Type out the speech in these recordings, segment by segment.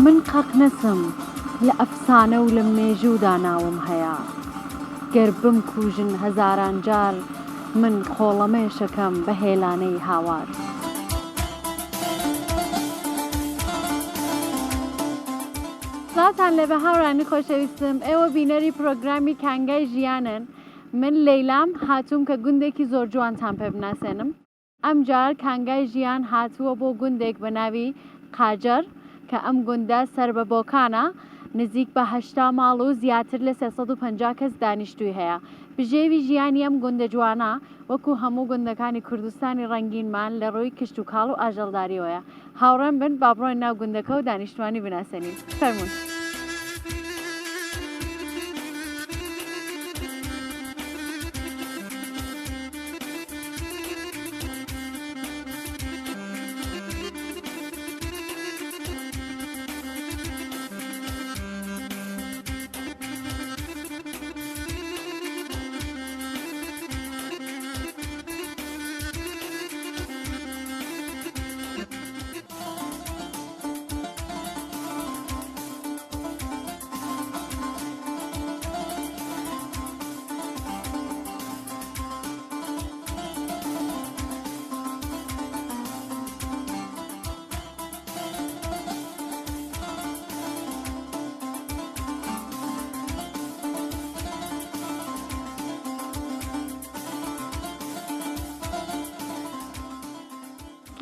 من قەت نەسم لە ئەفسانە و لە مێژوودا ناوم هەیە گەر بمکوژن هەزاران جار من خۆڵەمێشەکەم بە هێلانەی هاوار. سڵاتان لێبە هاوڕانی خۆشەویستم، ئێوە بینەری پرۆگرامی کانگای ژیانن. من لەیلام هاتووم کە گوندێکی زۆر جوانتان پێ بناسێنم. ئەمجار کانگای ژیان هاتووە بۆ گوندێک بە ناوی قاجەر کە ئەم گوندە سەر بە بۆکانە، نزیک بە 8 ماڵ و زیاتر لە 350 کەس دانیشتووی هەیە. بژێوی ژیانی ئەم گوندە جوانە وەکو هەموو گوندەکانی کوردستانی ڕەنگینمان لە ڕووی کشت و کاڵ و ئاژەڵداریەوەیە. هاوڕێم بن با بڕۆین ناو گوندەکە و دانیشتوانی بناسێنین. فەرموون.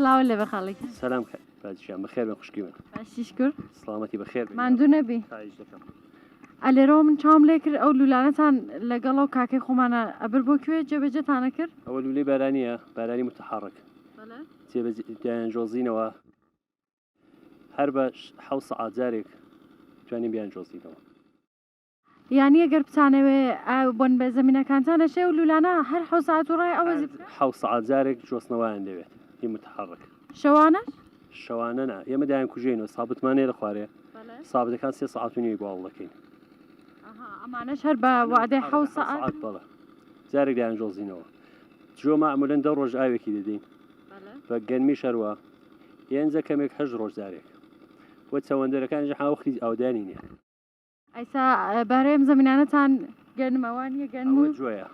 سلااو لێ بە خاڵێکی سلام بازیشان بەخێر بە خوشکی من باشیش کرد سلامەتی بەخێر ماندوو نەبی ئەلێرەوە من چاوم لێ کرد ئەو لولانەتان لەگەڵ ئەو کاکەی خۆمانە ئەبر بۆ کوێ جێبەجێتانە کرد؟ ئەوە لولەی بارانیە، بارانی متحرک جۆزینەوە هەر بە 7 سەعات جارێک توانین بیان جۆزینەوە. یانی ئەگەر بتانەوێ بۆن بە زەمینەکانتان ئەشێ و لولانە هەر 7 ساعت و ڕای ئەوە 7 سەعات جارێک جۆستنەوەیان دەوێت هی متحرک. شەوانە نا ئێمە دایان کوژێنەوە سابتمانەیە لە خوارێ سابتەکان 3 سەعات و نیوی باوەڵ دەکەین. ئەمانەش هەر بە وعدەی 7 سەعات بەڵێ جارێک دایان جۆزینەوە. جۆ مەعموولەن 10 ڕۆژ ئاوێکی دەدەین بە گەرمی شەروە یانجە کەمێک 8 ڕۆژ جارێک بۆ چەوەندەرەکانیش هاوختی ئاودانی نییە. ئەیسا بەرەم زەمینانەتان گەرمەوانیە گەرم و جۆیە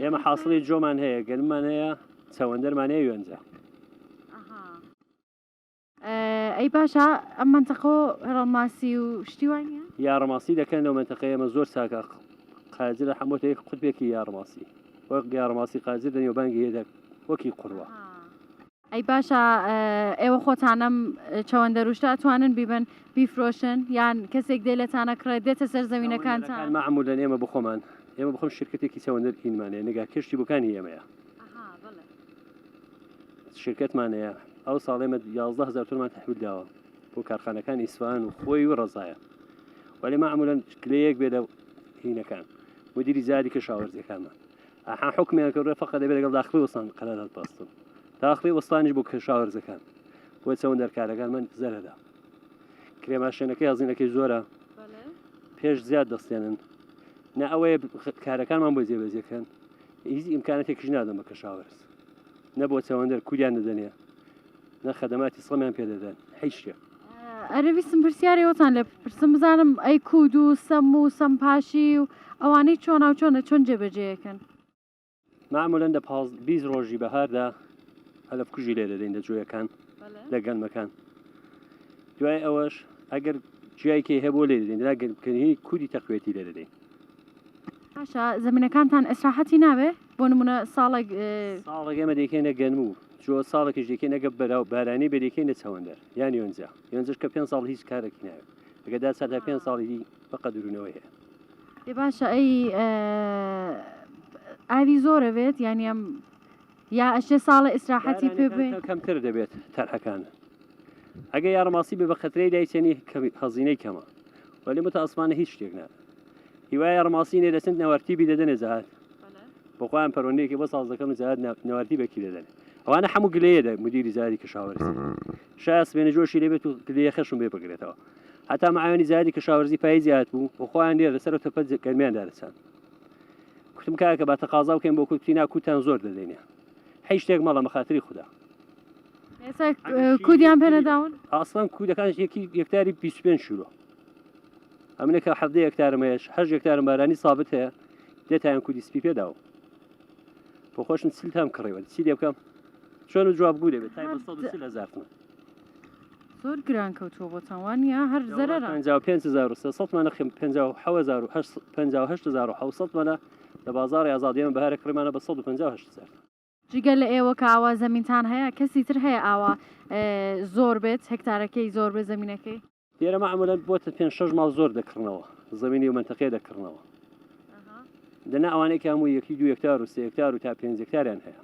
ئێمە حاصڵی جۆمان هەیە گەرممان هەیە چەوەندەرمان هەیە وێنجە. ئەی باشە ئەم منتەقە هەڕەماسی و شتی وانە یاڕەماسی دەکەن لەو منتەقەی ئێمە زۆر چاکە قاجرە هەمووتەیەک قوتبێکی یاڕەماسی وەک یاڕەماسی قاجر دەنێوبانگی هێدە وەکی قوڕوە. ئەی باشە ئێوە خۆتانم چەوەندەر وشتە ئەتوانن بیبن بیفرۆشن یان کەسێک دێ لەتانە کڕێت دێتە سەر زەوینەکانتان؟ مەعموولەن ئێمە بخۆمان ئێمە بخۆم شرکتێکی چەوەندەر هینمانەیە نگا کشتی بووکانی ئێمەیە شرکتمانەیە. ئەو ساڵ ئێمە 11,000 تۆنمان تەحویل داوە بۆ کارخانەکانی ئیسفان و خۆی و ڕەزایە وەلی مەعموولەن کلەیەک بێ لە هینەکان مدیری زاری کەشاوەرزیەکانمان حکمیان کردووە فەقەت دەبێت لەگەڵ داخلی وەستان قەرارداد بەستن داخلی وەستانیش بۆ کەشاوەرزەکان بۆ چەوەندەرکارەکانمان زەرەدا کرێماشێنەکەی هەزینەکەی زۆرە پێش زیاد دەستێنن نە ئەوەیە کارەکانمان بۆ جێبەجێکەن هیچ ئیمکانەتێکیش نادەن بە کەشاوەرز نە بۆ چەوەندەر کوریان دەدەنێ نە خەدەماتی سڵمیان پێ دەدەن هیچ شتێک. ئەرەویستم پرسیارەوەتان لێ پرسم بزانم ئەی کود و سەم و سەمپاشی و ئەوانەی چۆن و چۆنە چۆن جێبەجێەکەن؟ معموولەن لە 20 ڕۆژی بەهاردا هەلف کوژی لێ دەدەین لە جوۆیەکان لە گەنمەکان. دوای ئەوەش ئەگەر جیایکی هەیە بۆ لێ دەدەین لاگەنکردنی کودی تەقوێتی لێ دەدەین. باشە زەمینەکانتان ئەسراحەتی ناوێ بۆ نمونە ساڵێک ئێمە دەیکەینە گەنم و جۆ ساڵێکیش دەکەین ئەگە بەراو بارانی بەدەکەینە چەوەندەر یان یۆنجەش کە 5 ساڵ هیچ کارێکی ناوێت ئەگەدا سادا 5 ساڵی بەقە درونەوەی هەیە. باشە ئەی ئاوی زۆرەوێت یانی ئەم یا ئەشێ ساڵە ئیسراحەتی پێ بێ کەمتر دەبێت تەرحەکانە ئەگە یاڕەماسی بێ بە خەترەی دایچێنی هەزینەی کەمە وەلی متەئەسمانە هیچ شتێک نات هیوای یاڕەماسی نێ دەچن نەوەرتیبی دەدەنێ زەهات بۆخۆیان پەرۆنەیەکی بۆ ساڵ دەکەن و زەهات نەوەرتی بەکی دەدەن ئەوانە هەموو گلەیەدا مدیری زاری کەشاوەرزی شایە سبێنە جۆشی لێبێت و گلەیە خەشم بێ بگرێتەوە هەتا مەعاونی زاری کەشاوەرزی پای زیاد بوو بۆخۆیان لێ لەسەر تەپە گەرمیان دارەچان کوتم کاکە با تەقازا بکەین بۆ کوتینا کوتان زۆر دەدەینێ هیچ شتێک مەڵە بەخاتری خوددا ئێستا کودیان پێ نەداون ئاسڵان کودەکان یەکتاری 25 شیلۆ ئەمنێک کە 7 هەکتارمەیەش 8 هەکتارم بارانی سابت هەیە دێتیان کودی سپی پێداوە بۆ خۆشم سیلتام کڕێوە چی لێ بکەم چۆن و جواب بوو دەبێت تای 130,000 زۆر گران کەوتووە بۆتان وانە هەر زەرەرە 55,300 مانە 58,700 مانە لە بازاڕی ئازادیێمە بەهارە کڕمانە بە 158,000 جگە لە ئێوە کە ئاوا زەمینتان هەیە کەسی تر هەیە ئاوا زۆر بێت هەکتارەکەی زۆر بێت زەمینەکەی لێرە مەعموولەن بۆتە 5-6 ماڵ زۆر دەکردنەوە زەمینی و منتەقەی دەکردنەوە دەنا ئەوانەیە هەموو 1-2 هەکتار و 3 هەکتار و تا 5 هەکتاریان هەیە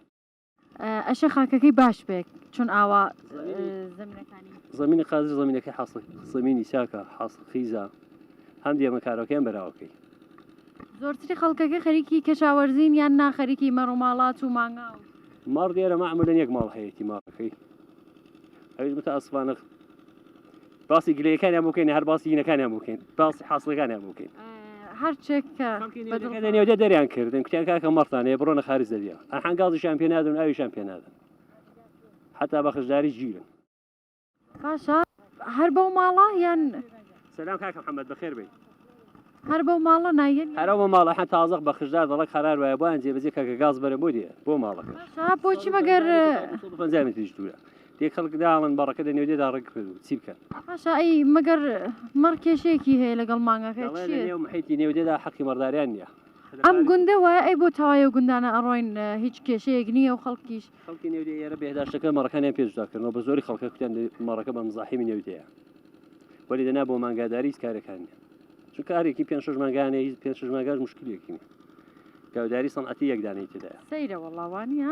ئەشە خاکەکەی باش بێت چون ئاوا زەمینەکانی زمینی قازر زمینەکەی حاصل زمینی چاکە حاصل خیزە هەم دیێمەکارەکەیان بەراوەکەی زۆرتری خەڵکەکە خەریکی کەشاوەرزین یان ناخەریکی مەڕووماڵات و مانگا و ماڕ دیێرە مەعموولەن یەک ماڵ هەیەی ماڕەکەی ئەویش بتە ئەسفانە باسی گلەیەکانیان بکەین هەر باسی یینەکانیان بکەین باسی حاصلەکانیان بکەین هەرچێککە نێودە دەریان کردن کتیان کاکە مەڕتانەیە بڕۆنە خارج دەریا ئەحەنگازیشان پێ نادن ئاویشان پێ نادن حتا بەخشداری گیرن باشە هەر بەو ماڵە یان سلام کاکە محەممەد بەخێر بێت هەر بەو ماڵە نایەن هەرەوە ماڵە حە تازەق بەخشدار دەڵە قەرار وایە بۆیان جێبەجێ کاکە گاز بەرە بۆ دیە بۆ ماڵەکە بۆچی مەگەر پنجامیش دوورە دێ خەڵک داڵن بەڕەکە دە نێودێدا ڕێک کرد چی بکەن باشە ئەی مەگەر مەڕ کێشەیەکی هەیە لەگەڵ مانگەکە نێو محیتی نێودێدا حەقی مەڕداریان نییە ئەم گوندە وایە ئەی بۆ تەوایە گوندانە ئەڕۆین هیچ کێشەیەک نییە و خەڵکیش خەڵکی نێودێ ئێرە بێهداشتەکە مەڕەکانیان پێشداکردنەوە بە زۆری خەڵکە کوتیان مەڕەکە بە مزاحیمی نێودەیە وەلی دەنا بۆ مانگاداری هیچ کارێکان نیە چون کارێکی 5-6 مانگانەیە هیچ 5-6 مانگاش مشکلێکی نیە گاوداری سەنعەتی یەکدانەی تدایە سەیرە وەڵاوانیە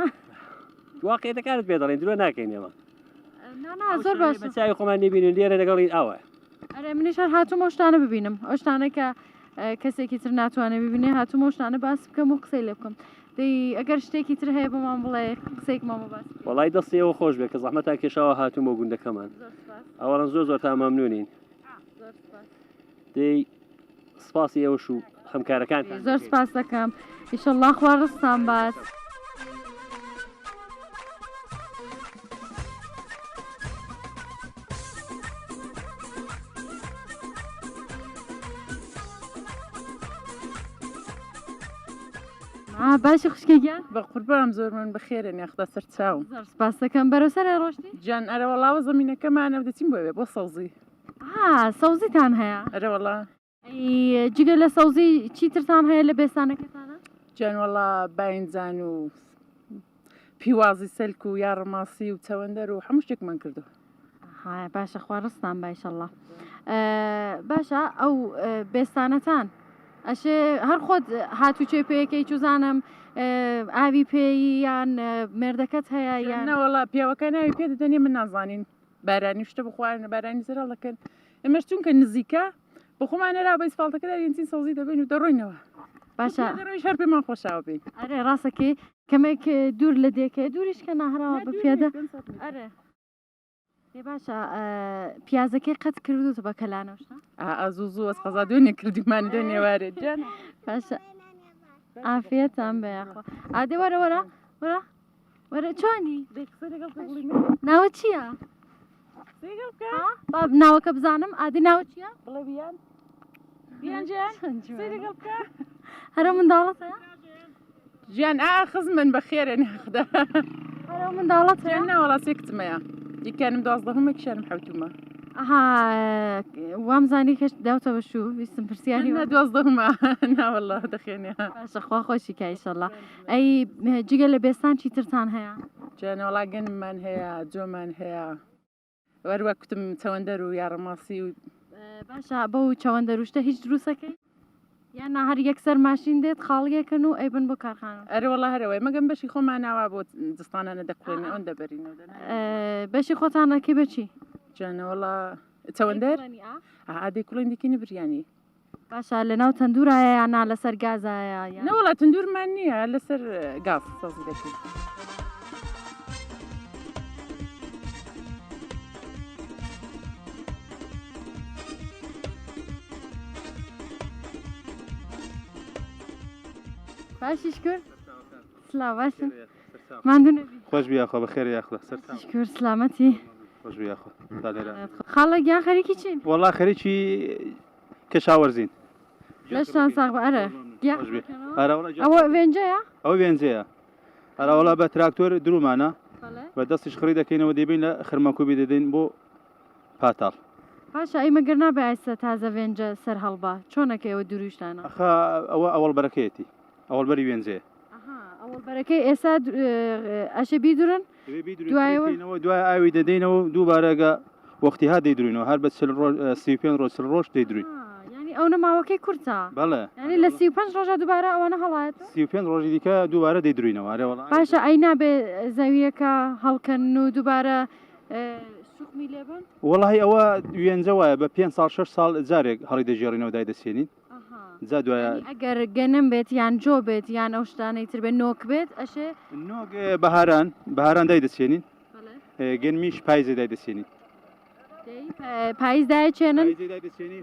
واقعیەتەکانت پێ دەڵێن درۆ ناکەین ئێمە زۆر باش چاوی خۆمان نبینین لێرە لەگەڵی ئاوە ئەرێ منیش هەر هاتووم ئەو شتانە ببینم ئەو شتانە کە کەسێکی تر ناتوانێت ببینێ هاتووم ئەو شتانە باس بکەم و قسەی لێ بکەم دەی ئەگەر شتێکی تر هەیە بەمان بڵێ قسەیەک مامە باس وەڵای دەستیەوە خۆش بێت کە زەحمەتان کێشاوە هاتووم بۆ گوندەکەمان ئەوەڵەن زۆر تا مەمنونین دەی سپاسی ئێوەش و هەمکارەکان زۆر سپاس دەکەم ئیشەڵڵا خوا ڕستان باس باشی خوشکێکیان بە قوربانم زۆر من بەخێرە نێخدا سەر چاوم زۆر سپاس دەکەم بەرەوسەر ڕۆشتی جان ئەرەوەڵاوە زمینەکەمانە دەچین بۆ بۆ سەوزی سەوزیتان هەیە ئەرەوەڵا جگە لە سەوزی چیترتان هەیە لە بێستانەکەتانە جانوەڵا باینجان و پیوازی سەلک و یاڕماسی و چەوەندەر و هەموو شتێکمان کردو باشە خوا ڕستان باشەڵڵا باشە ئەو بێستانەتان ئەشێ هەر خۆت هاتوچێ پێیەکەی چوزانم ئاوی پێی یان مێردەکەت هەیە یان نەوەڵا پیاوەکە ناوی پێ دەدەنێ من نازانین بارانی شتە بخواردنە بارانی زەرا دەکەن ئێمەش چونکە نزیکە بە خۆمانەرا بە ئیسفالتەکەدا یەنچین سەوزی دەبین و دەڕۆینەوە باشە شەر پێمان خۆشاوە بین ئەرێ ڕاستەکەی کەمێک دوور لە دێکە دووریش کە ناهراوە بە پێدە ئەرێ باشە پیازەکەی قەت کردوتە بە کەلانەوشتا زوو ئەس قەزا دوێنێ کردیمان دوێ نێوارێ جان باشە ئافێتان بەیاخوا ئادێ وەرە وەرە وەرە وەرە چۆنی ناوە چییە؟ ناوەکە بزانم ئادی ناوە چییە؟ بڵێ بیان هەرە منداڵەتە؟ ژیان خز من بەخێرە نەخدا هەرە منداڵەت ناوەڵا سێکتمەیە دیکانم 12 شارم حوتومە وامزانی کەش داوتە بەشوو ویستم پرسیاری 12 ناوەڵا دەخێنێ باشە خوا خۆشی کایشەڵڵا ئەی جگە لە بێستان چیترتان هەیە؟ جانەوەڵا گەنممان هەیە جۆمان هەیە وەروە کوتم چەوەندەر و یاڕماسی و باشە بەو چەوەندەر وشتە هیچ دروستەکەی؟ یان هەر یەکسەر ماشین دێت خاڵیەکەن و ئەیبن بۆ کارخانە ئەرەوەڵا هەرەوەی مەگەم بەشی خۆمان ناوا بۆ دستانانە دەقڵێنە ئەوەن دەبەرینەوە بەشی خۆتانەکەی بەچی؟ جانەوەڵا چەوەندەر ئادەی کوڵێن دیکەنی بریانی باشە لە ناو تەندورایە یاننا لەسەر گازایە نەوەڵا تەندورمان نییە لەسەر گاز سازی دەکەین باشیش کرد؟ سلااو باشن ماندوو نەبی خۆش بیاخۆ بەخێر یاخۆ سەرسام شکر سلامەتی خۆش بیاخۆ تا لێرە خاڵە گیان خەریکی چین وەڵا خەریکی کەشاوەرزین لەشتان ساغ بە ئەرە گیا خۆش بێ ئەرەوڵا ئەوە وێنجەیە ئەو وێنجەیە ئەرەوڵا بە تراکتۆر درومانە بە دەستیش خڕی دەکەینەوە دەبین لە خرمەکوبی دەدەین بۆ پاتاڵ باشە ئەی مەگەر نابێ ئایستا تازە وێنجە سەر هەڵبا چۆنەکەی ئەوە دروشتانە ئەخا ئەوە ئەوڵ بەرەکەیەتی ئەوڵ بەری وێنجەیە ئەوڵ بەرەکەی ئێستا ئەشە بیدورن دوایەوە دوای ئاوی دەدەینەوە دووبارەگە وەختی ها دەیدروینەوە هەر بە 35 ڕۆژ ڕۆژ دەیدروین ینی ئەو نەماوەکەی کورتە بەڵێ ینی لە 35 ڕۆژە دووبارە ئەوانە هەڵایەت 35 ڕۆژی دیکە دووبارە دەیدروینەوە ئەرێوەڵا باشە ئەی نابێ زەویەکە هەڵکەن و دووبارە سوخمی لێبن وەڵی ئەوە وێنجە وایە بە 5 ساڵ 6 ساڵ جارێک هەڵی دەژێڕینەوە دای دەسێنین جا دوایە ئەگەر گەنم بێت یان جۆ بێت یان ئەو شتانەی تر بێت نۆک بێت ئەشێ نۆک بەهاران دای دەسێنین گەنمیش پاییزە دای دەسێنین پاییز دایچێنن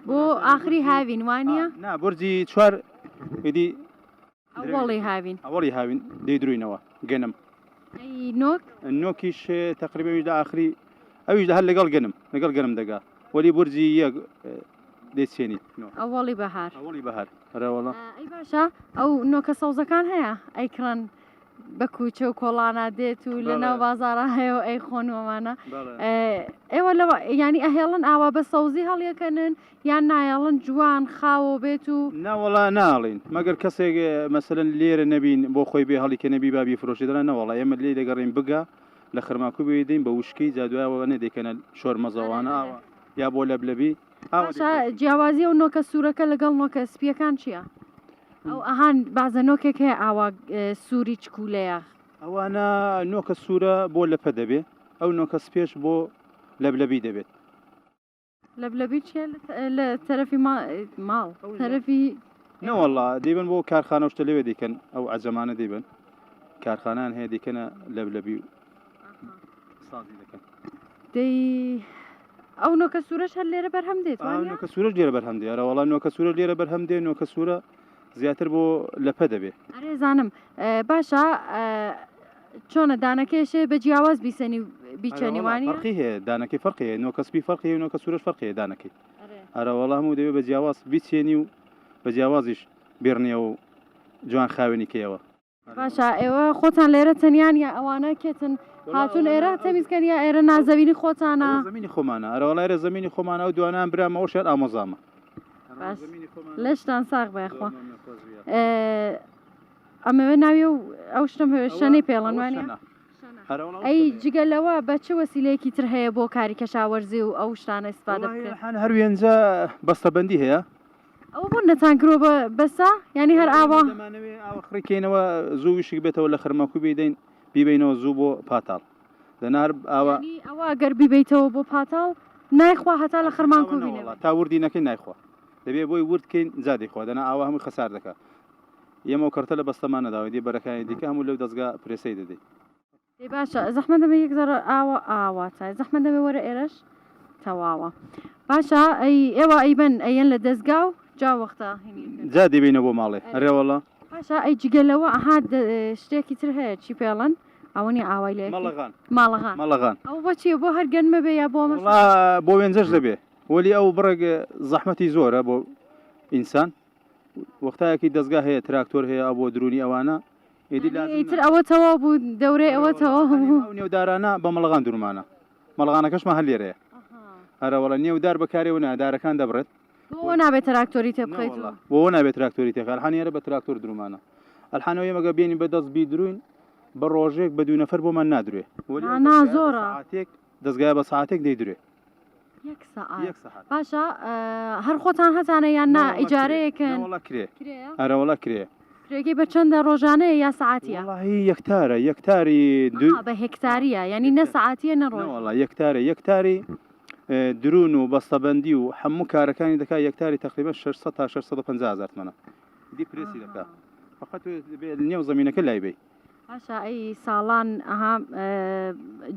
بۆ ئاخری هاوین وانە نا بورجی چوار ئیدی ئەوڵی هاوین ئەوڵی هاوین دەیدروینەوە گەنم نۆک نۆکیش تقریبا لە ئاخری ئەویش هەر لەگەڵ گەنم دەگا وەلی بورجی یەک دەچێنی ئەوڵی بەهار ئەوڵی بەهار ڕێوەڵە ئەی باشە ئەو نۆکە سەوزەکان هەیە ئەیکڕن بە کوچە و کۆڵانە دێت و لەناو بازارە هەیە و ئەی خۆنوەمانە ئێوە لەوە ینی ئەهێڵن ئاوا بە سەوزی هەڵیەکەنن یان نایەڵن جوان خاوە بێت و ناوەڵا ناڵین مەگەر کەسێک مەسەرەن لێرە نەبین بۆ خۆی بێ هەڵی کە نەبی بابی فرۆشی دەنا نەوەڵا ئێمە لێ دەگەڕین بگا لە خرماکو بێدەین بە وشکی جادوایەوە نەدەکەنە شۆر مەزەوانە ئاوە یا بۆ لەبلەبی جیاوازی و نۆکە سوورەکە لەگەڵ نۆکە سپیەکان چییە؟ ئەو ئەهان بازە نۆکێک هەیە ئاوا سووری چکولەیە ئەوانە نۆکە سوورە بۆ لەپە دەبێ ئەو نۆکە سپێش بۆ لەبلەبی دەبێت لەبلەبی چیە لە تەرەفی ماڵ تەرەفی نەوەڵا دەیبن بۆ کارخانە شتە لەوێ دیکەن ئەو عەجەمانە دەیبن کارخانان هەیە دیکەنە لەبلەبی سازی دەکەن دەی ئەو نۆکە سوورەش هەر لێرە بەرهەم دێت نۆکە سوورەش لێرە بەرهەم دێ ئەرەوەڵا نۆکە سوورە لێرە بەرهەم دێ نۆکە سوورە زیاتر بۆ لەپە دەبێ ئەرێزانم باشە چۆنە دانەکەشێ بە جیاواز بیسەنی بیچەنیوانی فەرقی هەیە دانەکەی فەرقی هەیە نۆکەسپی فەرقی هەیە نۆکە سوورەش فەرقی هەیە دانەکەی ئەرەوەڵا هەموو دەبێت بە جیاواز بیچێنی و بە جیاوازیش بێڕنیە و جوان خاوێنی کەیەوە باشە ئێوە خۆتان لێرە تەنیان یا ئەوانە کێتن هاتون ئێرە تەمیزکەن یا ئێرە نازەوینی خۆتانە زمینی خۆمانە ئەرەوەڵا ئێرە زمینی خۆمانە و دوانیان برامەوە شێت ئامۆزامە لەشتان ساغ بەخوا ئەمەوە ناوی و ئەو شتم شەنەی پێڵەن وانە ئەی جگەلەوە بە چه وەسیلەیەکی تر هەیە بۆ کاری کەشاوەرزی و ئەو شتانە ئیسپادە بکرێن هەر وێنجە بەستەبەندی هەیە ئەو بۆ نەتانکرۆ بەسا ینی هەر ئاوا ئاوەخڕیکەینەوە زوو وشک بێتەوە لە خرمەکو بیدەین بیبینەوە زوو بۆ پاتاڵ دەنار ئاوا ئەوە گەر بیبیتەوە بۆ پاتاڵ نایخوا هەتا لە خرمانکو بینەوە تا وردی نەکەی نایخوا دەبێ بۆی وردکەین زادی خوا دەنا ئاوا هەمووی خەسار دەکات ئێمە کەرتە لە بەستەمانەداوە دی بەرەکانی دیکە هەموو لەو دەستگا پرێسەی دەدەیت باشە زەحمە دەبێ یەک زەرە ئاواتای زەحمە دەبێ وەرە ئێرەش تەواوە باشە ئێوە ئەیبن ئەیەن لە دەستگا و جا وەختە جا دەبینە بۆ ماڵێ ڕێوەڵە باشە ئەی جگەلەوە ئەها شتێکی تر هەیە چی پێڵەن ئەوەنی ئاوای لێ ماڵەغان ئەو بۆچیە بۆ هەر گەنمە بێ یا بۆ بۆ وێنجەش دەبێ وەلی ئەو بڕێک زەحمەتی زۆرە بۆ ئینسان وەختایەکی دەستگا هەیە تراکتۆر هەیە بۆ درونی ئەوانە ئیتر ئەوە تەوا بوو دەورەی ئەوە تەوا نێودارانە بە مەڵغان دوورمانە مەڵغانەکەشمە هەر لێرەیە هەرەوەڵە نێودار بەکارێ و نادارەکان دەبڕێت بۆ نابێت تراکتۆری تێ بخەیت بۆ نابێت تراکتۆری تێخ هەرحانیێرە بە تراکتۆر درومانە ئەلحانەوەی مەگە بێنی بەدەست بیدروین بە ڕۆژێک بە دوو نەفەر بۆمان نادروێ زۆرە دەستگای بە ساعتێک دەیدروێ باشە هەر خۆتان هەتانە یان نا ئیجارەیەکەن ئەرەوەڵا کرێ کرێکی بە چەندە ڕۆژانەیە یا سعاتیە یەکتارە یەکتاری بە هێکتاریە ینی نە سعاتیە نەڕۆڵە یەکتاری درون و بەستەبەندی و هەموو کارەکانی دەکات یەکتاری تقریبا 600 تا 650,000 منە دی پرێسی دەکات فقط نێو زمینەکە لای بێ باشە ئەی ساڵان ئەها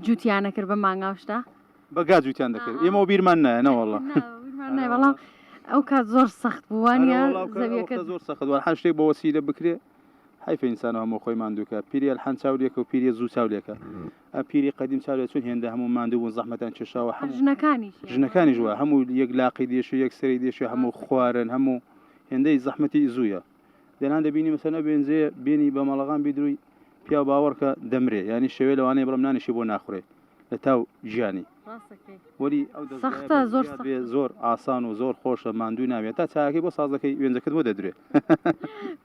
جووتیانە کرد بە مانگاوشتا بەگا جووتیان دەکرد ئێمە و بیرمان نایە نەوەڵە بەڵام ئەو کات زۆر سەخت بووانە زەویەکە زۆر سەخت هەر شتێک بە وەسیلە بکرێ حیف ئینسان هەموو خۆی ماندووکە پیری ئەلحان چاولێکە و پیری زوو چاولێکە پیری قەدیم چاولێک چون هێندە هەموو ماندوو بوون زەحمەتان کێشاوە هەموو ژنەکانی ژوە هەموو یەک لاقی دێش و یەک سەری دێش و هەموو خوارن هەموو هێندەی زەحمەتی زوویە دێنان دەبینی مەسەلە بێنجێ بێنی بە مەڵەغان بیدروی پیا باوەڕکە دەمرێ ینی شەوێ لەوانەیە بڵم نانیشی بۆ ناخورێ لە تاو ژیانی وەری ئەو زۆر ئاسان و زۆر خۆشە ماندوو ناوێت تا چاکەی بۆ سازەکەی وێنجەکەت بۆ دەدرێ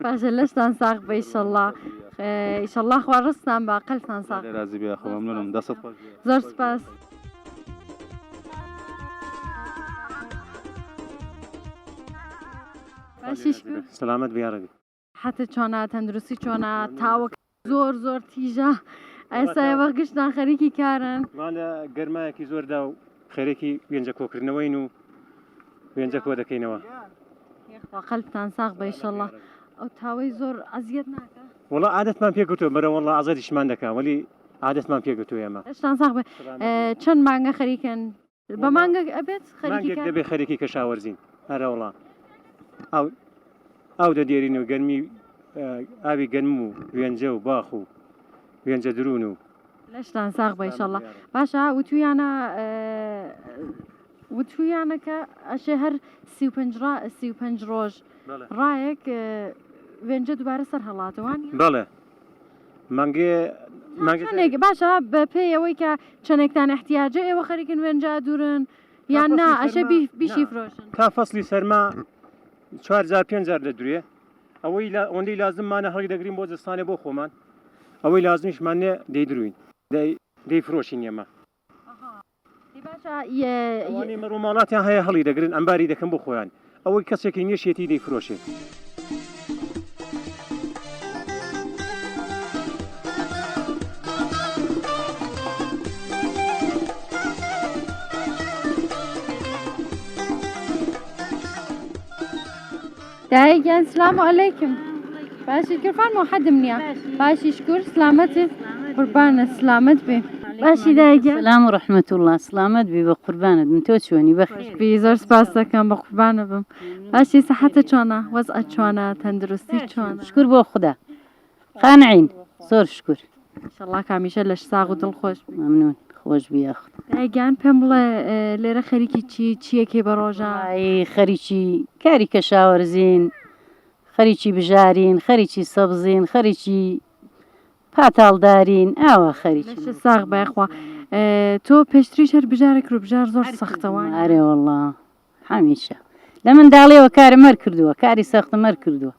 باشە لەشتان ساق بە ئیشەڵڵا ئیشەڵڵا خوا ڕستان بە قەلتان ساق رازی بێ خۆ مەمنونم دەست زۆر سپاس باشیش سلامت بیارەبی حتى چۆنا تەندروستی چۆنا تاوەک زۆر زۆر تیژە ئێستا ئێوە گشتان خەریکی کارن مالە گەرمایەکی زۆردا و خێرێکی وێنجە کۆکردنەوەین و وێنجە کۆ دەکەینەوە قەلبتان ساق بە ئیشەڵڵا ئەو تاوەی زۆر ئەزیەت ناکە وڵا عادەتمان پێگوتووە بەرە وەڵا ئازادیشمان دەکەم وەلی عادەتمان پێگوتووە ئێمە ئێشتان ساق بێ چەند مانگە خەریکن بە مانگە ئەبێت خەریکی دەبێ خەریکی کەشاوەرزین هەرە وڵا ئەو دەدێرین و گەرمی ئاوی گەرم و وێنجە و باخ و وێنجە درون و لەشتان ساق بە ئیشەڵڵا باشە وتویانەکە ئەشێ هەر 35 ڕۆژ ڕایەک وێنجە دووبارە سەر هەڵاتەوان بەڵێ مانگێک باشە بە پێی ئەوەی کە چەندێکتان احتیاجە ئێوە خەریکن وێنجە دوورن یان نا ئەشە بیشی فرۆشن تا فەسلی سەرما 4,000-5,000 دەدرێ ئەوەی ئەوەندەی لازممانە هەڵی دەگرین بۆ جستانێ بۆ خۆمان ئەوەی لازمیشمانێ دەیدروین دەیفرۆشین ئێمە مەڕووماڵاتیان هەیە هەڵی دەگرن ئەمباری دەکەن بۆ خۆیان ئەوەی کەسێکی نیشێتی دەیفرۆشێت دايقان السلام عليكم باشي كرفان مو حد منيا باشي شكور سلامتي قربان سلامت بي باشي دايقان السلام ورحمة الله سلامت بي بقربانت من توتشوني بخير بي زور سباسة كان بقربان بم باشي صحتي شوانا وضعت شوانا تندرستي شوانا شكر بو خدا قانعين زور شكر ان شاء الله كاميشة لش ساغو دل خوش ممنون خوش بي أخذ دايقان بملا ليرة خريكي چي كي بروجا اي خريكي كاري كشاورزين خەریکی بژارین خەریکی سەبزین خەریکی پاتاڵدارین ئاوا خەریکی ساغ بەخوا تۆ پێشتریش هەر بژارێک رو بژار زۆر سەختەوە ئارێ وەڵڵا هەمیشە لە منداڵیەوە کارم مەر کردووە کاری سەختم مەر کردووە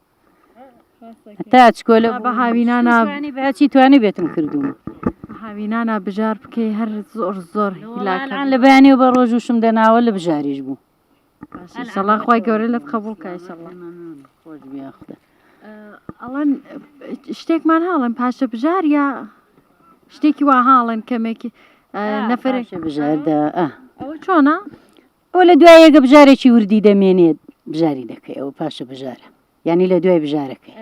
تا چکۆلە بە هاوینانە باچی توانی بێتم کردووە هاوینانە بژار بکەی هەر زۆر زۆر هیلاکان لە بەیانی و بە ڕۆژوشم دەناوە لە بژاریش بوو ئینشەڵڵا خوای گەورە لەت قبوڵکە ئینشەڵڵا خۆش بیاخدە ئەڵەن شتێکمان هاڵن پاشە بژار یا شتێکی وا هاڵن کەمێکی نەفرێک بژاردا ئەوە چۆنە؟ ئەو لە دوای یەگە بژارێکی وردی دەمێنێت بژاری دەکەی ئەوە پاشە بژارە یعنی لە دوای بژارەکەی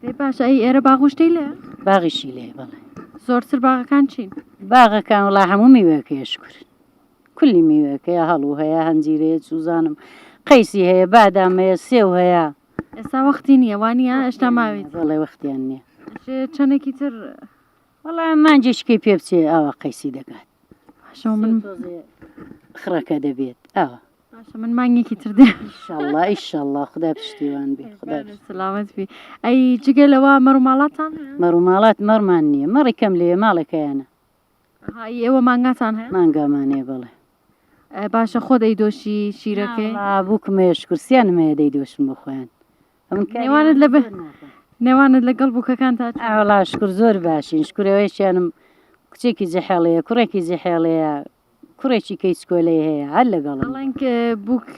دێ باشە ئەی ئێرە باغوشتەی لێ؟ باغیشی لێ بەڵێ زۆرتر باغەکان چین؟ باغەکان وڵا هەموو میوەکەی شکر کولی میوەکەیە هەڵوو هەیە هەنجیرەیە سوزانم قەیسی هەیە بادام هەیە سێو هەیە ئێستا وەختی نییە وانە ئێشتا ماوێت بەڵێ وەختیان نییە چەندێکی تر وەڵا مانجێشکی پێ بچێ ئاوا قەیسی دەکات من خڕەکە دەبێت ئاوە من مانگێکی تر دێ ئیشەڵڵا ئیشەڵڵا خدا پشتیوان بێ خدا سلامت بی ئەی جگە لەوە مەڕووماڵاتان مەڕووماڵات مەڕمان نییە مەڕی کەم لێ ماڵەکەیانە ئێوە مانگاتان هەیە مانگامانەیە بەڵێ باشە خۆ دەیدۆشی شیرەکەی بووکمەیە شکرسیانمەیە دەیدۆشم بۆ خۆیان نێوانت لە نێوانت لەگەڵ بووکەکان تا ئاوەڵا شکر زۆر باشین شکرەوەیشیانم کچێکی جەحێڵەیە کوڕێکی جەحێڵەیە کوڕێکی کەیسکۆلەی هەیە هەر لەگەڵ بەڵێنک بووک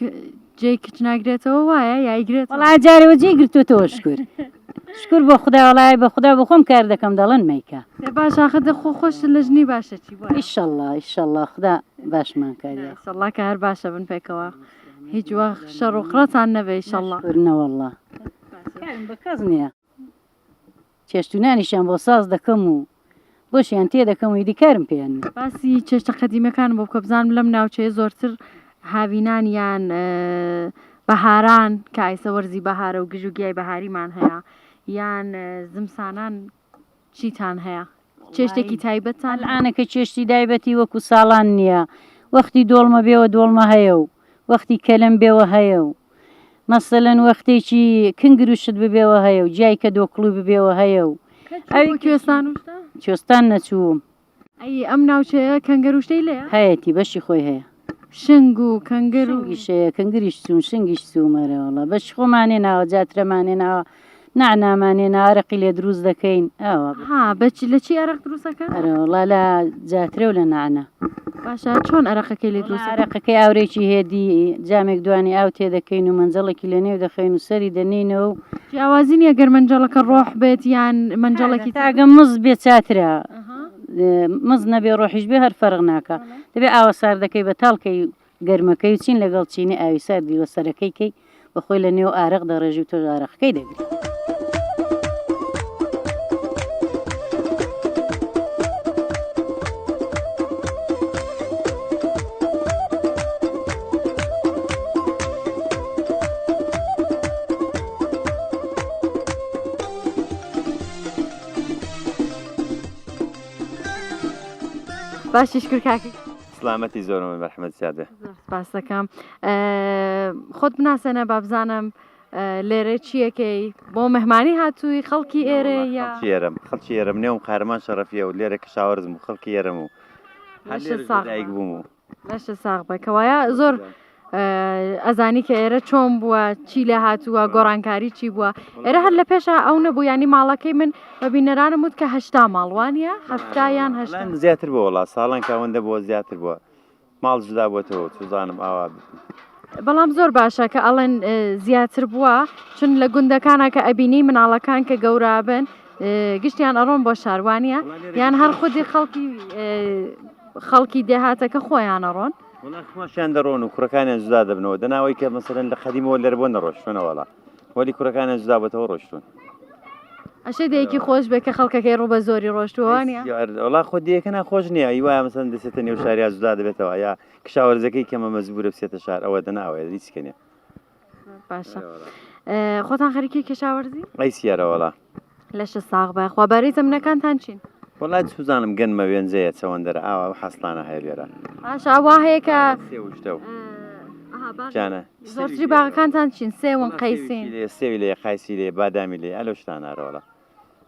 جێ کچ ناگرێتەوە وایە یایگرێت وەڵا جارەوە جێ گرتوتەوە شکر شکر بۆ خدا وڵای بە خدا بە خۆم کار دەکەم دەڵێن مەیکە باش ئاخدە خۆش لە ژنی باشە چی ئیشەڵڵا ئیشەڵڵا خدا باشمان کاریە ئیشەڵڵا کە هەر باشە بن پێکەوە هیچ وەخت شەڕ و قڕەتان نەبێ ئیشەڵڵا نەوەڵڵا بە کەس نییە چێشتونانیشان بۆ ساز دەکەم و بۆشیان تێ دەکەم و دیکارم پێیان باسی چێشتە قەدیمەکان بۆ بکە بزانم لەم ناوچەیە زۆرتر هاوینانیان بەهاران کە ئایسە وەرزی بەهارە و گژ و گیای بەهاریمان هەیە یان زمسانان چیتان هەیە چێشتێکی تایبەتان ئەلانە کە چێشتی دایبەتی وەکو ساڵان نییە وەختی دۆڵمە بێوە دۆڵمە هەیە و وەختی کەلم بێوە هەیە و مەسەلەن وەختێکی کنگروشت ببێوە هەیە و جای کە دۆکڵوی ببێوە هەیە و ئەوی کوێستان وشتا کوێستان نەچووم ئەی ئەم ناوچەیە کەنگەروشتەی لێە هەیەی بەشی خۆی هەیە شنگ و کەنگەر و شەیە کەنگریش چوون شنگیش چوومەرەوەڵە بەش خۆمانێ ناوە جاترەمانێ ناوە نعنامانێ نارەقی لێ دروست دەکەین ئەوە ها بەچی لە چی ئەرق دروستەکە ئەرەوەڵا لە جاترە و لە نعنە باشە چۆن ئەرەقەکەی لێ دروست عرەقەکەی ئاورێکی هێدی جامێک دوانی ئاو تێ دەکەین و منجەڵێکی لە نێو دەخەین و سەری دەنینەوە و جیاوازی نیە گەر منجەڵەکە ڕۆح بێت یان منجەڵێکی تاگە مز بێ چاترە مز نەبێ ڕۆحیش بێ هەر فەرق ناکە دەبێ ئاوە سار دەکەی بە تاڵکەی گەرمەکەی و چین لەگەڵ چینی ئاوی ساردی وە سەرەکەی کەی بەخۆی لە نێو ئارەق دەڕێژی و تۆ ئارەقەکەی دەگری باشی شکر کاکی سلامەتی زۆرم بەرحمەت زیادە سپاس دەکەم خۆت بناسەنە با بزانم لێرە چیەکەی بۆ مەهمانی هاتووی خەڵکی ئێرە یا خەڵکی ئێرەم نێوم قارەمان شەڕەفیە و لێرە کەشاوەرزم و خەڵکی ئێرەم و دایک بووم و لەشە ساغ بکەوایە زۆر ئەزانی کە ئێرە چۆن بووە چی لە هاتووە گۆڕانکاری چی بووە ئێرە هەر لە پێشە ئەو نەبوو ینی ماڵەکەی من بە بینەرانم وت کە هەشتا ماڵوانە هەفتایان هەشتا زیاتر بووە وڵا ساڵان کاوەندە بووە زیاتر بووە ماڵ جودا بۆتەوە توزانم ئاوا بەڵام زۆر باشە کە ئەڵێن زیاتر بووە چون لە گوندەکانە کە ئەبینی مناڵەکان کە گەورابن گشتیان ئەڕۆن بۆ شاروانە یان هەر خودی خەڵکی دێهاتەکە خۆیان ئەڕۆن خۆشیان دەڕۆن و کوڕەکانیان جودا دەبنەوە دەناوەی کە مەسەرەن لە خەدیمەوە لەر بۆ نەڕۆشتونەوەڵا وەلی کوڕەکانیان جودا بۆتەوە ڕۆشتون ئەشە دەیەکی خۆش بێ کە خەڵکەکەی ڕوو بە زۆری ڕۆشتووانە وڵا خۆ دیەکە ناخۆش نییە هیوایە مەسەن دەسێتە نێو شاریا جودا دەبێتەوە یا کشاوەرزەکەی کەمە مەزبورە بسێتە شار ئەوە دەناوێت هیچکە نیە باشە خۆتان خەریکی کشاوەرزی ئەی سیارەوەڵا لەشە ساغ بە خوابارەی زەمنەکانتان چین وڵات سوزانم گەنمە وێنجەیە چەوەندەرە ئاوا حەسڵانە هەیە لێرە باش ئاوا هەیە کە سێوشتە و جانە زۆرتری باغەکانتان چین سێوەن قەیسین سێوی لێ قایسی لێ بادامی لێ ئەلۆ شتانارەوەڵە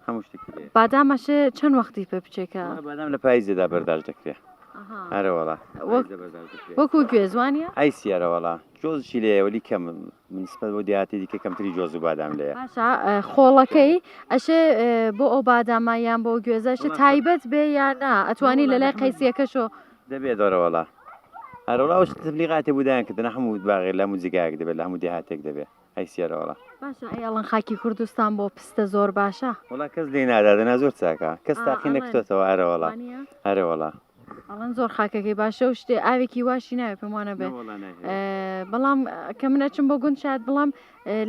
هەموو شتێکی لێ بادامەشە چەند وەختی پێ بچێکە بادام لە پاییزێدا بەرداشت دەکرێت هەرەوەڵا وەکو گوێزوانە ئەی سیارەوەڵا جۆزشی لێ وەلی کەم منسبەت بۆ دیاتی دیکە کەمتری جۆز و بادام لێە باشە خۆڵەکەی ئەشێ بۆ ئەو بادامایان بۆ گوێزەشە تایبەت بێ یان نا ئەتوانی لە لای قەیسیەکەشۆ دەبێت دەڕەوەڵا هەرەوەڵاوش تبلیغاتی بودایان کردن هەموو باغێ لە موزیگایەک دەبێت لە هەموو دێهاتێک دەبێت ئەی سیارەوەڵا باشە ئەڵەن خاکی کوردستان بۆ پستە زۆر باشە وڵا کەس لێ نادادەنا زۆر چاکە کەس تاقی نەکتۆتەوە هەرەوەڵا هەرەوەڵا ئەڵەن زۆر خاکەکەی باشە و شتێ ئاوێکی واشی ناوێ پێمانە بێت بەڵام کە منەچم بۆ گوند شاد بڵام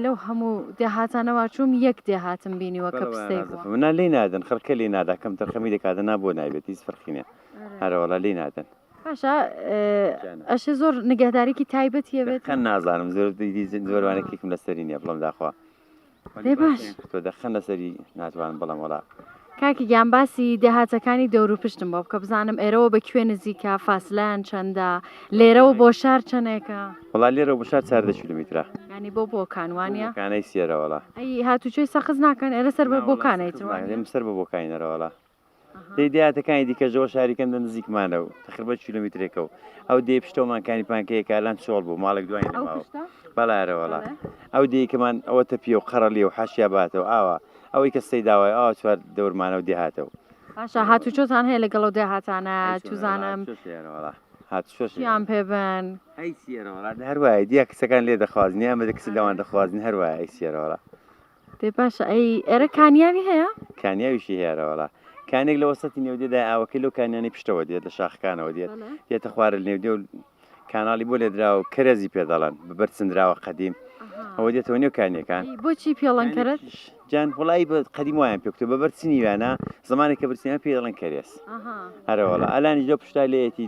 لەو هەموو دێهاتانەوە چووم یەک دێهاتم بینیوە کە پستەی منە لێ نادەن خەرکە لێ نادا کەم تەرخەمی دەکاتە بۆ نایبێت هیچ فەرقینە هەرەوەڵا لێ نادەن باشە ئەشە زۆر نگەهدارێکی تایبەتیە بێت خەن نازانم زۆر زۆروانێکێکم لەسەری نییە بڵم داخوا باش تۆ دەخەن لەسەری ناتوان بەڵام وڵا کاکی گیان باسی دەهاتەکانی دەور و پشتم بۆ بکە بزانم ئێرەوە بە کوێ نزیکە فاسلان چەندە لێرەوە بۆ شار چەندێکە وڵا لێرە بۆ شار 4 کیلومترە ینی بۆ بۆکانوانە کانەی سێرەوەڵا ئەی هاتوچۆی سەخز ناکەن ئێرە سەر بە بۆکانیت سەر بە بۆکانەرەوەڵا دەی دیاتەکانی دیکەژەوە شاریکەندە نزیکمانە و تقریبا کیلومترێکە و ئەو دێ پشتۆمانکانی پانکەیەکالان چۆڵ بوو ماڵێک دوای بەڵارەوەڵا ئەو دیکەمان ئەوە تەپی و قەڕەلی و حاشیا باتەوە ئاوە ئەوەی کە سەی داوای ئاوا چوار دەورمانە و دێهاتەوە باشە هاتوچۆتان هەیە لەگەڵەوە دێهاتانە توزانم هاتوشیان پێبن ئەی سیێرەوەڵا هەروایە دیا کەسەکان لێ دەخوازنی ئەمە کەسی لەوان دەخوازن هەروایە ئەی سیێرەوەڵا دێ باشە ئەی ئێرە کانیاوی هەیە کانیاویشی هێرەوەڵا کانێک لە وەسەتی نێودێدا ئاوەکەی لەو کانیانی پشتەوە دێت لە شاخەکانەوە دێت دێتە خوارە نێودێ و کاناڵی بۆ لێدرا و کەرەزی پێدەڵەن بەبەر چندراوە قەدیم ئەوە دێتەوە نێو کانیەکان بۆچی پێڵەن کەرت جان وڵی بە قەدیم وایان پێکتۆ بەبەر چنیوانە زمانی کە برسیمە پێ دەڵێن کەرێس هەرەوەڵا ئەلانی جۆ پشتا لێتی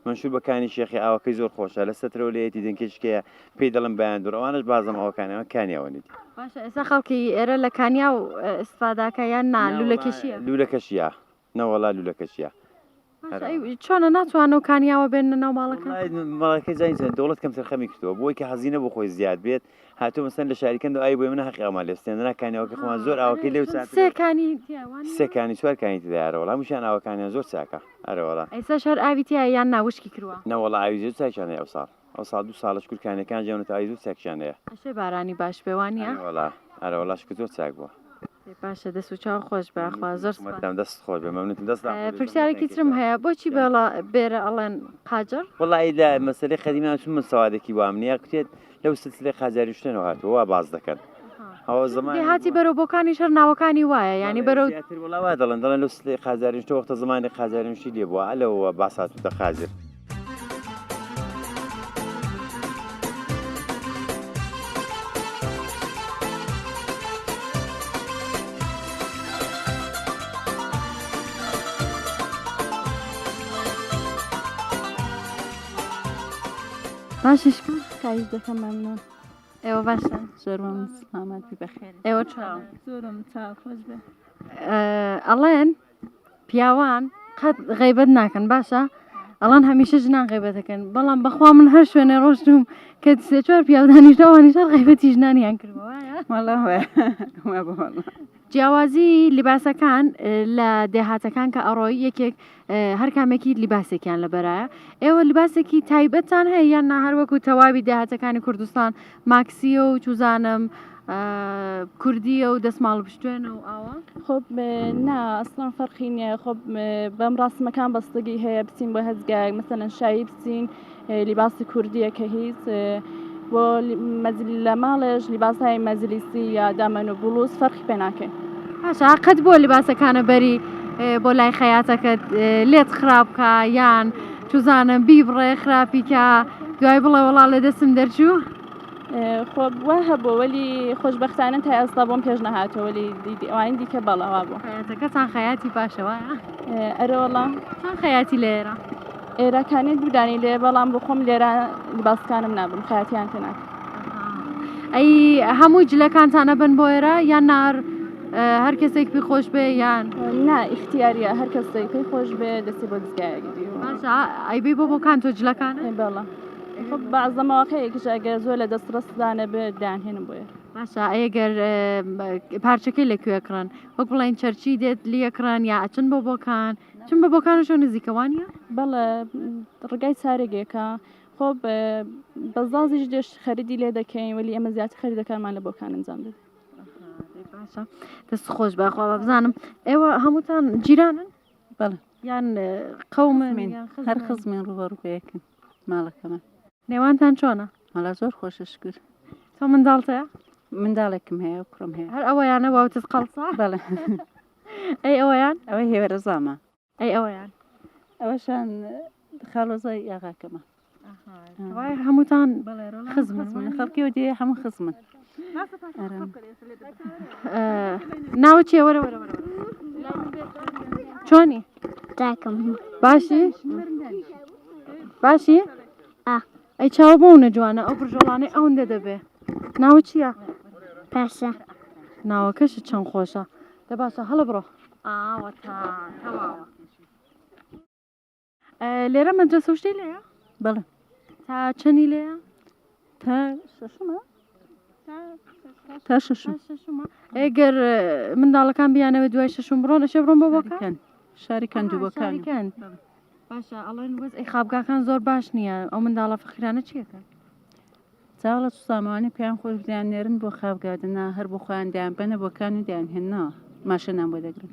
منشوبەکانی شێخی ئاوەکەی زۆر خۆشە لە سەترەوە لێتی دنکشکەیە پێی دەڵم بەیان دوور ئەوانش بازم ئەوەکانیەوە کانیاوەنیت باشە ئێستا خەڵکی ئێرە لە کانیا و ئستفاداکە یان نا لولەکەشیە لولەکەشیە نەوەڵا لولەکەشیە چۆنە ناتوانە و کانیاوە بێنە ناو ماڵەکە ماڵەکەی زانین دەوڵەت کەم سەرخەمی کردەوە بۆی کە حەزینە بۆ خۆی زیاد بێت هاتوو مەسەن لە شاریکەند و ئای بۆی منە حەقی ئەومان لێستێنە کانیاوەکە خۆمان زۆر ئاوەکەی لێو سێکانی سێکانی چوارکانی تدایارەوەڵا هەمووشیان ئاوەکانیان زۆر چاکە ئەرەوەڵا ئەیسا شەر ئاویتیە یان ناوشکی کردووە نەوەڵا ئاوی زۆر چاکیانەیە ئەو ساڵ 2 ساڵش کورکانەکان ژێونە ئاوی زۆر چاکیانەیە ئەشێ بارانی باش پێوانە ئەرەوەڵاش کە زۆر چاک بووە باشە دەست و چاو خۆش بەخوا زۆر دەست خۆش بێ مەمنونتم دەست پرسیارێکی ترم هەیە بۆچی بێرە ئەڵێن قاجر وڵی لە مەسلەی خەدیمان چون من سەوادێکی وام نییە کتێت لەو سلسلەی قاجاری شتێنەوە هاتووە باز دەکەن ئەوە زمان هاتی بەرەو بۆکانی شەر ناوەکانی وایە ینی بەرەو وڵاوا دەڵێن لەو سلەی قاجاریشتە وەختە زمانی قاجاریشتی لێ بووە لەوە باساتوتە قاجر باششکن کاریش دەکەم مەمنون ئێوە باشە زۆرم سلامەتی بەخێر ئێوە چۆن زۆرم چاو خۆش بێ ئەڵێن پیاوان قەت غیبەت ناکەن باشە ئەڵەن هەمیشە ژنان غیبەتەکەن بەڵام بەخوا من هەر شوێنێ ڕۆشتوم کە سێ چوار پیاودانیشتەوانیشار غیبەتی ژنانیان کردەوە جیاوازی لیباسەکان لە دێهاتەکان کە ئەڕۆی یەکێک هەر کامێکی لیباسێکیان لەبەرایە ئێوە لیباسێکی تایبەتان هەیە یان هەروەکو تەواوی دێهاتەکانی کوردستان ماکسیە و چوزانم کوردیە و دەستماڵ پشتوێنە و ئاوە خۆب نا ئەسڵان فەرقی نییە خۆب بەم ڕاستمەکان بەستگی هەیە بچین بۆ هەزگای مەسەلەن شایی بچین لیباسی کوردیە کە هیچ بۆ لە ماڵێش لیباسای مەجلیسی یا دامەن و بلوز فەرقی پێ ناکەین باشە قەت بۆ لیباسەکانە بەری بۆ لای خەیاتەکەت لێت خراپکە یان توزانم بیبڕێ خراپیکە دوای بڵێ وەڵا لە دەستم دەرچوو خۆ وا هەبوو وەلی خۆشبەختانە تا ئێستا بۆم پێش نەهاتەوە وەلی ئەوانی دیکە بەڵەوا بوو خەیاتەکەتان خەیاتی باشەوەە ئەرەوەڵام چەند خەیاتی لێرە ئێرەکانێت دوودانی لێ بەڵام بۆ خۆم لێرە لیباسەکانم نابم خەیاتیان پێ ناکەم ئەی هەموو جلەکانتانە بن بۆ ئێرە یان نار هەر کەسێک پێی خۆش بێ یان نا ئیختیاریە هەر کەسێک پێی خۆش بێ دەستی بۆ دزگایەگیری باشە ئەیبی بۆ بۆکان تۆ جلەکانە بەڵە بەعزەمەوەقەیەکیش ئەگەر زۆر لە دەستڕستدانە بێ دایانهێنم بۆیە باشە ئەگەر پارچەکەی لەکوێ کڕن وەک بڵێن چەرچی دێت لیەکڕان یا ئەچن بۆ بۆکان چون بە بۆکانشۆ نزیکەوانە بەڵێ ڕگای چارێگێکە خۆ بەزازیش دێش خەریدی لێ دەکەین ولی ئەمە زیاتر خەریدەکانمان لە بۆکان ئەنجام دێت باشە دەست خۆش بەخوا بزانم ئێوە هەمووتان جیرانن بەڵێ یان قەومن هەر خزمێن ڕوبەڕوبەیەکن ماڵەکەمە نێوانتان چۆنە مەلا زۆر خۆشە شکر تۆ منداڵتەیە منداڵێکم هەیە و کوڕم هەیە هەر ئەوەیانە واوتت قەڵسا بەڵێ ئەی ئەوەیان ئەوەی هێوەرەزامە ئەی ئەوەیان ئەوەشان خاڵۆزای یاغاکەمە وای هەمووتان خزمن خەڵکیەوە دێ هەموو خزمن ناوە چیە وەرە وەرە وەرە چۆنی تاکەم باشی باشی ئەی چاوە بۆ نەجوانە ئەو برژۆڵانەی ئەوەندە دەبێ ناوە چییە پاشە ناوەکەش چەند خۆشە دە باشە هەڵە بڕۆ ئاوە تەواوە لێرە مەدرسە و شتێ لێیە بەڵێ تا چەندی لێیە تا شەشمە تا شەشم ئەگەر منداڵەکان بیانەوە دوای شەشم بڕۆن ئەشێ بڕۆن بۆ بۆکان شاری کەندووبەکان باشە ئەڵێن وەز ئەی خابگاکان زۆر باش نییە ئەو منداڵە فەقیرانە چیەکەن چاوڵە سامانی پێیان خۆش دیان نێرن بۆ خابگادنا هەر بۆ خۆیان دیان بەنە بۆکان و دیان هێننەوە ماشەنان بۆ دەگرن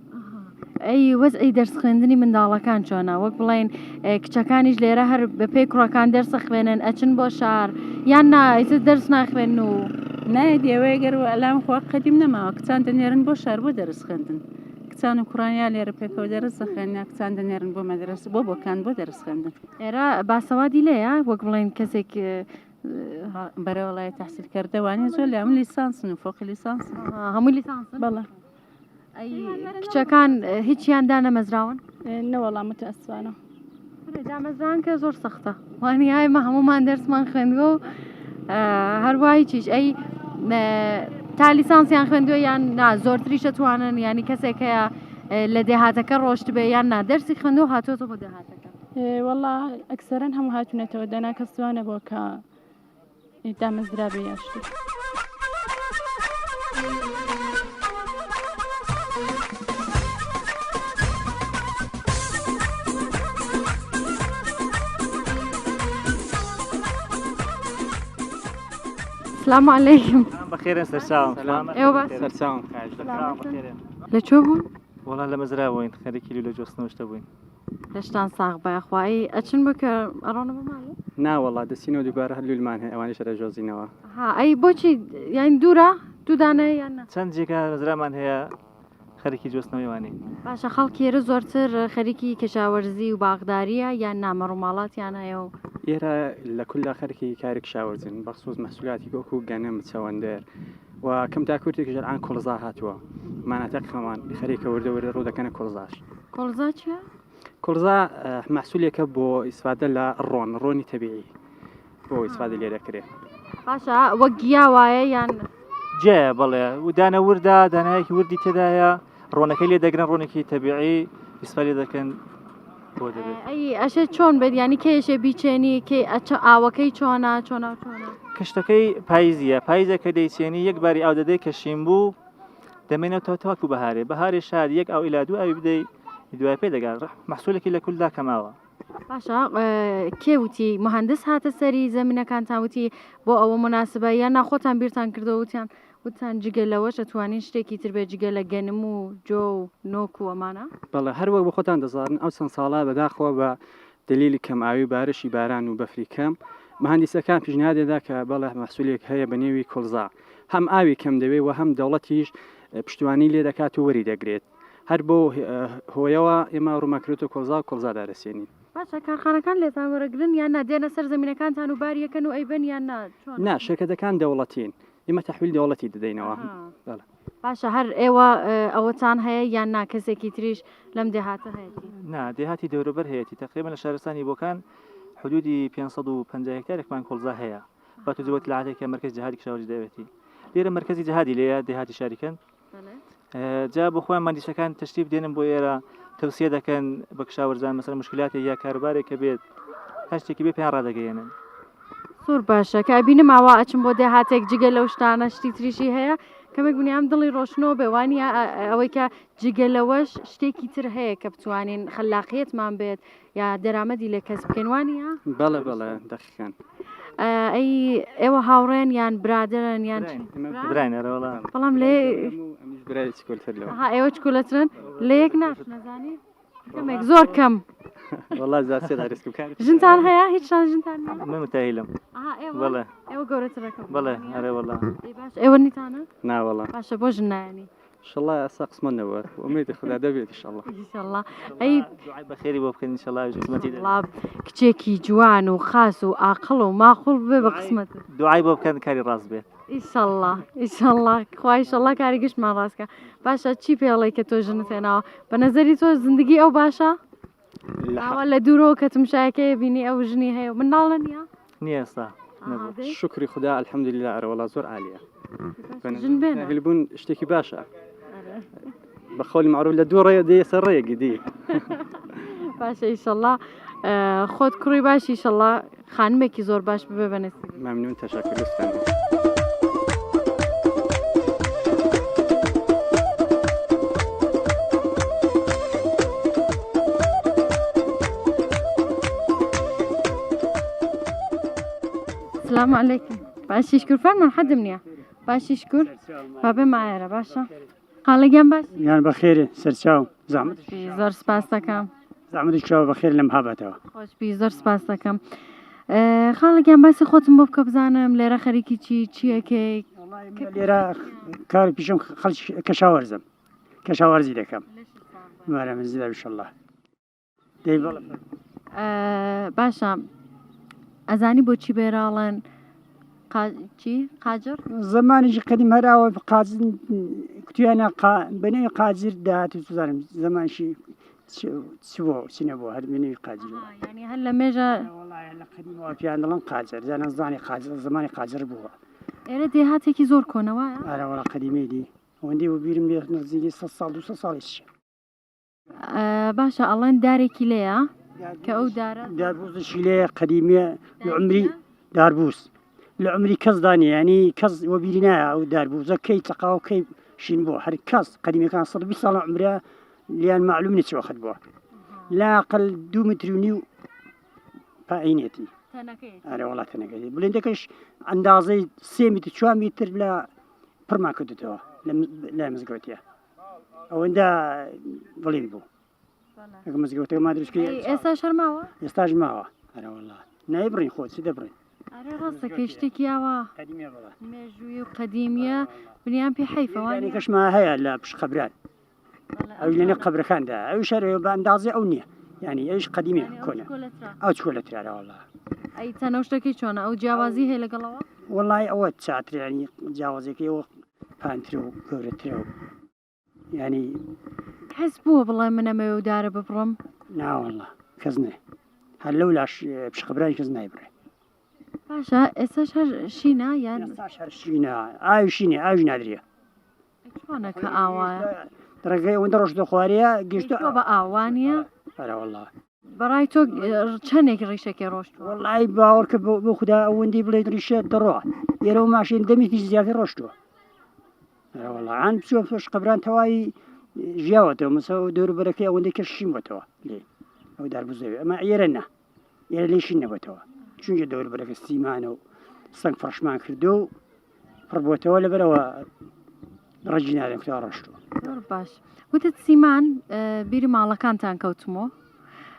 ئەی وەز ئەی دەرس خوێندنی منداڵەکان چۆنە وەک بڵێن کچەکانیش لێرە هەر بە پێی کوڕەکان دەرسە خوێنن ئەچن بۆ شار یان نایتر دەرس ناخوێن و نایە دێوەیە گەر ئەلام خۆ قەدیم نەماوە کچان دەنێرن بۆ شار بۆ دەرس خوێندن کچان و کوڕانیا لێرە پێکەوە دەرس دەخوێنیا کچان دەنێرن بۆ مەدرسە بۆ بۆکان بۆ دەرس خوێندن ئێرە باسەوادی لێیە وەک بڵێن کەسێک بەرەوەڵای تەحسیل کردەوانی زۆر لە ئەم لیسانسن و فۆقی لیسانسن هەموو لیسانسن بەڵێ کچەکان هیچیان دانەمەزراون نەوەڵام متەسفانە دامەزران کە زۆر سەختە وانی های مە هەمومان دەرسمان خوێندووە و هەروای چیش ئەی تا لیسانسیان خوێندووە یان نا زۆرتریش دەتوانن ینی کەسێک هەیە لە دێهاتەکە ڕۆشت بێ یان نا دەرسی خوێندووە هاتوۆتە بۆ دێهاتەکە والله ئەکسەرەن هەموو هاتوونەتەوە دەنا کەسوانە بۆ کە دامەزرا بێ یاشتی سلام علیکم بەخێرن سەرچاوم ئێوە باس سەرچاوم لەکوێ بوون وەڵا لە مەزرا بووین خەریکی لە جۆستنەوەشتە بووین لەشتان ساغ بەخوایی ئەچن بکە ئەڕۆنە بۆ ماڵێ ناوەڵا دەستینەوە دووبارە هەر لولمان هەیە ئەوانش لە جۆزینەوە ها ئەی بۆچی یان دوورە دوودانەیە یان نا چەند جێگا مەزرامان هەیە خەریکی جۆستنەوەیوانی باشە خەڵکی ئێرە زۆرتر خەریکی کەشاوەرزی و باغداریە یان نامەڕووماڵاتیان هەیە و ئێرە لە کولا خەرکی کارێک شاوەرزن بەخصوص مەسئولاتی گۆک و گەنم چەوەندەر و کەم تاکوورتێکی ژەرعان کۆڵزا هاتووە مانەتە خەمان خەریکە وردەوەرە ڕوو دەکەنە کۆڵزاش کۆڵزا چیە؟ کۆڵزا محسوولێکە بۆ ئیسفادە لە ڕۆنی تەبیعی بۆ ئیسفادە لێ دەکرێت باشە وەک گیا وایە یان جێ بەڵێ دانە وردا دانایەکی وردی تێدایە ڕۆنەکەی لێ دەگرن ڕۆنێکی تەبیعی ئیسفادە دەکەن بۆ دەبێت ئەی ئەشێ چۆن بێت ینی کێشێ بیچێنی کێ ئاوەکەی چۆنا چۆنا کشتەکەی پاییزیە پاییزە کە دەیچێنی یەک باری ئاو دەدەی کە شین بوو دەمێنێتەوە تاکو بەهارێ بەهارێ شار یەک ئاو ئیلادوو ئاوی بدەی دوای پێ دەگات محسوولێکی لە کولدا کەماوە باشە کێوتی مهندس هاتە سەری زەمینەکانتان وتی بۆ ئەوە مناسبە یان ناخۆتان بیرتان کردەوە وتیان وتان جگەلەوەش ئەتوانین شتێکی تر بێ جگە لە گەنم و جۆ و نۆک و ئەمانە بەڵێ هەروەک بە خۆتان دەزانن ئەو چەند ساڵا بەداخەوە بە دلیلی کەم ئاوی بارشی باران و بەفری کەم مهندسەکان پیشنهادێدا کە بەڵێ محسوولێک هەیە بە نێوی کۆڵزا هەم ئاوی کەم دەوێت و هەم دەوڵەتیش پشتوانی لێ دەکات و وەری دەگرێت هەر بۆ هۆیەوە ئێمە ڕوومەکرێت و کۆڵزا دارەسێنین باشە کارخانەکان لێتان وەرەگرن یان نادێنە سەر زمینەکانتان و باریەکەن و ئەیبەن یان نا شرکەتەکان دەوڵەتین ئێمە تەحویل دەوڵەتی دەدەینەوە باشە هەر ئێوە ئەوەتان هەیە یان نا کەسێکی تریش لەم دێهاتە هەیەی نا دێهاتی دەوروبەر هەیەی تقریبا لە شارستانی بۆکان حدودی 550 هکتارێکمان کۆڵزا هەیە با تو زەوەت لەعاتێکە مرکز جهادی کشاوەرزی دەوێتی لێرە مرکزی جهادی لێیە دێهاتی شاریکەن جا بۆ خۆیان مهندسەکان تەشریف دێنن بۆ ئێرە تەوسیە دەکەن بە کشاوەرزان مەسەڵەن مشکلاتێک یا کاروبارێکە بێت هەر شتێکی بێ پێیان ڕادەگەیەنن زۆر باشە کە بینم ئاوا ئەچم بۆ دێهاتێک جگە لەو شتانە شتی تریشی هەیە کەمێک بنیام دڵی ڕۆشنەوە بێوانە ئەوەی کە جگەلەوەش شتێکی تر هەیە کە بتوانین خەلاقیەتمان بێت یا دەرامەدی لە کەس بکەنوانە بەڵێ دەخیان ئەی ئێوە هاوڕێن یان برادرن یان برایەوەڵام بەڵام لێ ئێوە چکولەترن لە یەک ناش نەزانی کەمێک زۆر کەم ژنتان هەیە هیچشان ژنتان من متاهیلم بەڵێ ئێوە گەورەترەکەم بەڵێ ئەرێوەڵا ئێوە نیتانە ناوەڵە باشە بۆ ژنایانی شڵە ئەسا قسمەنەوە ئومێدی خدا دەبێت ئینشەڵڵا ئینشەڵڵا ئەی بەخێری بۆ بکەن ئینشەڵڵا کچێکی جوان و خاص و عاقڵ و ماخۆڵ بێ بە قسمەت دوعای بۆ بکەن کاری ڕاست بێت ئینشەڵڵا خوای ئینشەڵڵا کاری گشتمان ڕاستکە باشە چی پێڵێ کە تۆ ژنت هێناوە بە نەزەری تۆ زندگی ئەو باشە ئاوا لە دوورەوە کە تمشایەکەی بینی ئەو ژنی هەیە منداڵە نییە نییە ئێستا شکری خدا الحەمدولله ئەرەوەڵا زۆر عالیە بوون شتێکی باشە بە خۆلی معروف لە دوو ڕێ دێ سەر ڕێیەکی دی باشە ئینشەڵڵا خۆت کوڕی باشی ئینشەڵڵا خانمێکی زۆر باش ببێ بەنەسی مەمنون تەشەکر لەستان السلام عليكم باشی شکر فەرمان حەدم نییە باشی شکر بابێ مایەرە باشە قاڵێکیان باش یان بەخێرێ سەرچاو زەحمەت زۆر سپاس دەکەم زەحمەتی چاو بەخێر لەم هەبەتەوە خۆشبی زۆر سپاس دەکەم خاڵێکیان باسی خۆتم بۆ بکە بزانم لێرە خەریکی چیەکەی لێرە کاری پیشم خەڵکی کەشاوەرزی دەکەم مارە منزیدا ئینشەڵڵا دەی بەڵێ باشە ئەزانی بۆچی بێراڵن چی قاجر زمانێکی قەدیم هەراوە قازن کوتیانە بەنێوی قاجر داهات و زانم زمانشی تسبو سينبو هاد مني قاجر يعني هلا ميجا والله هلا قديم وفي عندنا قاجر زين زاني قاجر زماني قاجر بوها إيرا دي هاتيكي زور كونا وايا أنا والله قديمي دي وندي وبيرم لي نزيدي 6 سال 2 سال إيش باشا الله نداري ليا كأو دارا داربوس الشيلة قديمة لعمري داربوس لعمري كز داني يعني كز وبيرنا أو داربوس كي تقاو كي شين هر كز قديمة كان صار 20 سنة عمرها لأن معلوم نتشو أخذ بوه لا أقل 2 متر ونيو بعينيتي أنا والله تناكي بلندكش أندازي 3 متر 4 متر لا برما كدتوا لا مزقوتيا أو عند ظليم بو مزقوتيا ما أدري إيش كي إستاشر معه يستاج معه أنا والله نايبرين خود سيدبرين أنا راسك يشتكي يا قديمية والله مجوي وقديمية بنيان في حيفا يعني كش ما هي لا بش خبران أو لأن قبر كان ده أو شر بأندازة أو نية يعني إيش قديمة يعني كنا أو شكولة على والله أي تناوشتكي شون أو جوازي هي لقلوا والله أول ساعة يعني جوازك يو بانترو كورترو يعني حسبوه والله من ما يدار ببرم لا والله كزنه هل لولاش بش خبران كزنه يبري باشا استشهر شينا يعني استشهر شينا شينا نادريه شلونك آوايا ترى وين روش دخواريا قشتو بآوانيا لا والله براي تو چنك ريشك روشتو والله باورك بخدا وندي بليد ريشه دروع يرو ماشين دمي في زياده روشتو لا والله عن بشوفش قبران تواي جاوته مسو دور بركه وندي كشيم بتوا لي او دار بزوي ما يرنا ليش نبتوا شنو دور بركه سيمانو صنف فرشمان كردو فربوتوا ولا بروا رجينا لك تارشتو باش قلت سيمان بيري مالكانتان كوتمو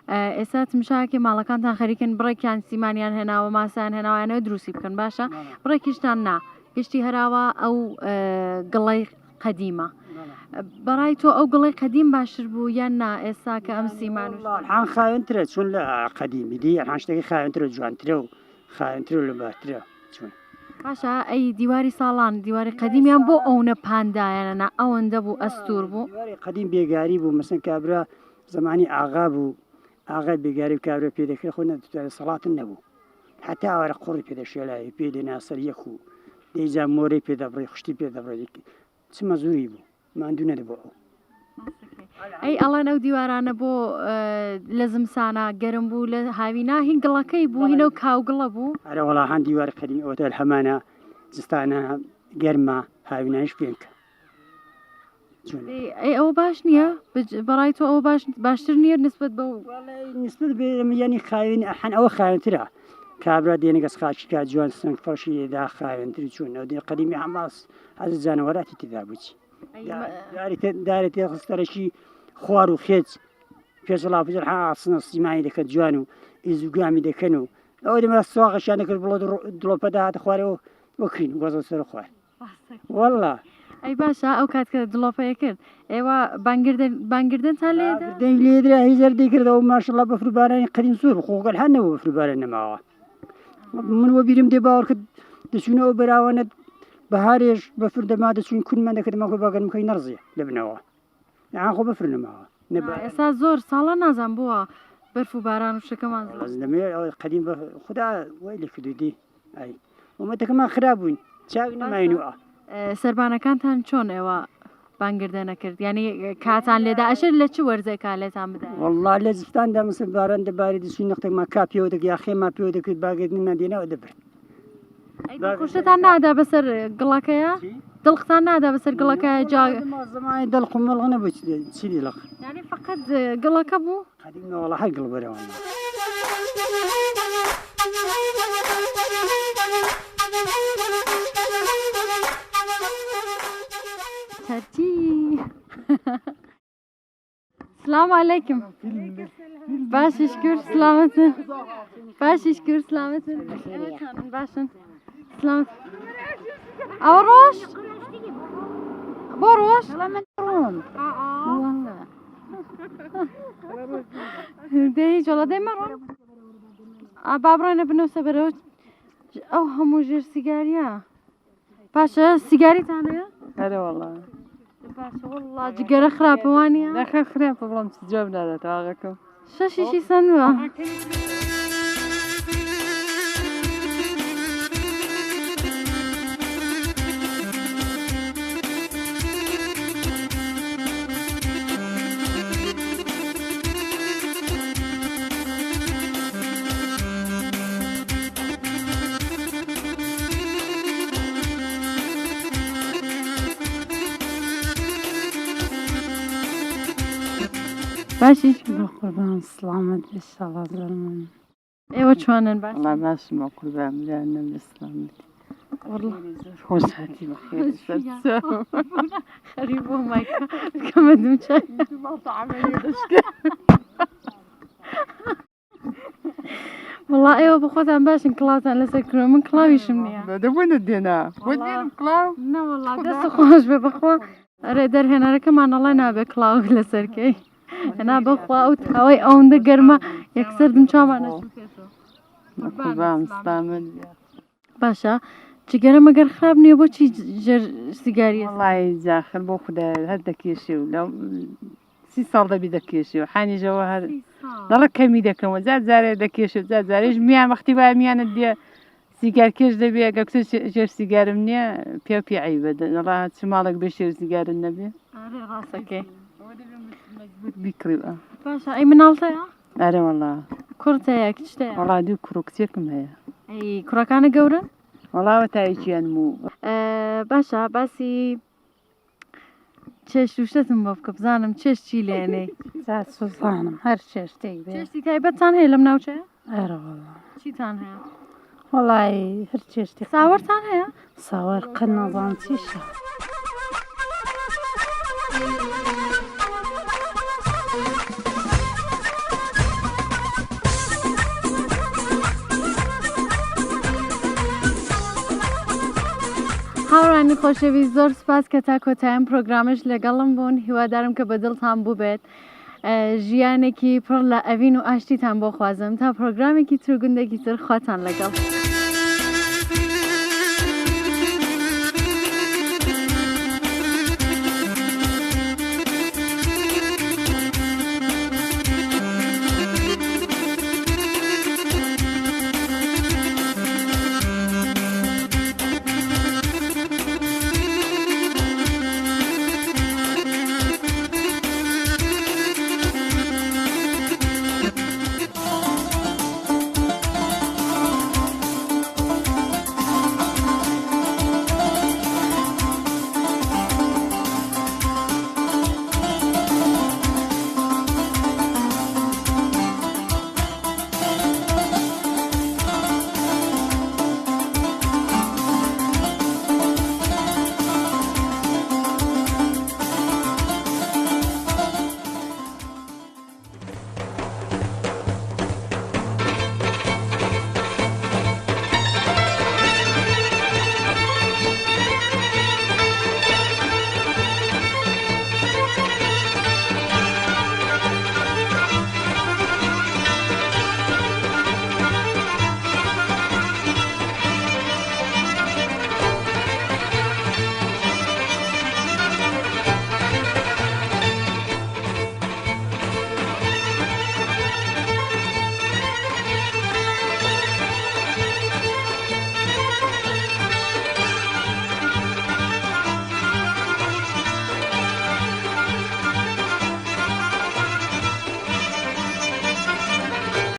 اسات مشاكي مالكانتان خريكن بريكان سيمانيان هنا وماسان هنا وانا دروسي بكن باشا بريكشتان نا قشتي هراوا او قلي قديمه برايتو او قلي قديم باشر بو يانا اسا كام سيمان والله الحين خاين ترى شون لا قديم دي الحين اشتكي خاين ترى جوان ترى خاين ترى ولا ترى شون باشا اي ديواري صالان ديواري قديم يان بو اون باندا يعني او اندبو استور بو ديواري قديم بيغاري بو مثلا كابرا زماني اغابو اغا بيغاري كابرا بيدك خونا صلاه النبو حتى ورا قري بيد شلاي بيد ناصر يكو ديجا موري بيد بري خشتي بيد بري تسمى زوري بو ما عندنا دبو اي الله نو ديوارانه بو لازم سانا گرم بو هاوینا هین گلاکای بو هینو کاو گلا بو اره والله هان دیوار قدیم اوت الحمانه زستانه گرما هاویناش بینک اي او باش نيه برايتو او باشتر نيه نسبة بو والله نسبة يعني خاين حن او خاين ترى كابرا ديني قص خاش كا جوان سنك فرشي دا خاين ترى شون او دي قديمي حماس هذا الجانورات تذابوش داري تخسترشي خوارو خيت فيش الله فيش الحق أصلا سماعي دك جوانو إزوجامي دكنو أو دي ما السواق عشان كل بلاد دلوب ده خوارو وكين وزن سر خوار والله أي باشا أو كات كده دلوب يكين أيوة بانجردن تالي ده بانجردن ليدر هيزر ديكر ده وما شاء الله بفرو بارين قديم سور خوق الحنة وبفرو بارين معه من وبيرم دي باور كد تشونو براوند بهاريش بفرد ما دشون كل ما دكتور ما هو باقي مكين نرزي لبنوه يعني خو بفرن معه اساس زور سالا نازم بوا برفو باران وشكمان لازم قديم خدا ويلي كدودي اي وما تكما خرابون شاغنا ما ينوع سربانا كانتان چون ايوا بانگردنا کرد يعني كاتان لدا اشر لچ ورزه كالتان بدا والله لزفتان ده مثل باران ده بارد شو نقطه ما كابيو دك يا اخي ما بيو دك باقي من مدينه ودبر اي خوشتان نادا بسر قلاكيا دلختان نادا بسر قلاكيا جا زمان دلخم والغنا بتشيلي لك يعني فقط قلاك ابو قديم والله حق البرا والله تاتي السلام عليكم باش شكر سلامتك باش شكر سلامتك باشن سلامت أوروش بوروش والله من درون والله دهيج والله دي مرون بابرين بنوسه بروج أو همو جير سيجاريا باشا سيجاري تانية هلا والله باشە وەڵڵا جگەرە خراپە وانە ناخە خراپە بەڵام جواب نادات ئاغەکەم شەشیشی سندووە باشیش قوربان سلامت ئێشاڵا زەرمن ئێوە چۆنن باش وڵا باشمە قوربان میانە بسلامت خۆش هاتی بەخێر خەریب بۆ مایکە بکەمە دوو چای وڵا ئێوە بخۆتان باشن کڵاوتان لەسەر کرۆ من کڵاویشم نییە دەبوونە دێنا بۆ دێنم کڵاو نەوەڵا دەست خۆش بێ بخوا ئەرێ دەرهێنەرەکەمان ئەڵێ نابێ کڵاو لەسەرکەی هێنا بەخوا ئەو تاوای ئەوەندە گەرمە یەکسەر دم چاوانە قوربان سلامت باشە جگەرە مەگەر خراپ نییە بۆچی ژێر سیگاریە وڵای جاخر بۆ خوددا هەر دەکێشێ و لەو 30 ساڵ دەبی دەکێشێ و حانیژەوە هەر دەڵە کەمی دەکەمەوە جار جارێ دەکێشێت جار جارێش میان وەختی وای میانت دێ سیگار کێش دەبێ ئەگە کچ ژێر سیگارم نییە پێ عیبە دەڵا چ ماڵێک بێ شێر سیگارن نەبێ ڕاستەکەی بیکڕیوە باشە ئەی مناڵتەیە ئەرە وەڵا کورتەیە کچتەیە وەڵا دوو کوڕ کچێکم هەیە ئەی کوڕەکانە گەورن وەڵاوە تایەکیان و باشە باسی چێشت و شتتم بۆ بکە بزانم چێشت چی لێنەی سوزانم هەر چێشتێک بێ چێشتی تایبەتتان هەیە لەم ناوچەیە ئەرە وەڵا چیتان هەیە وەڵای هەر چێشتی ساوەرتان هەیە ساوەر قەت نەزان چیشە هاوڕانی خۆشەویست زۆر سپاس کە تا کۆتاییم پرۆگرامش لەگەڵم بوون هیوادارم کە بەدڵتان بوو بێت ژیانێکی پڕ لە ئەڤین و ئاشتیتان بۆ خوازم تا پرۆگرامێکی تر گوندێکی تر خواتان لەگەڵ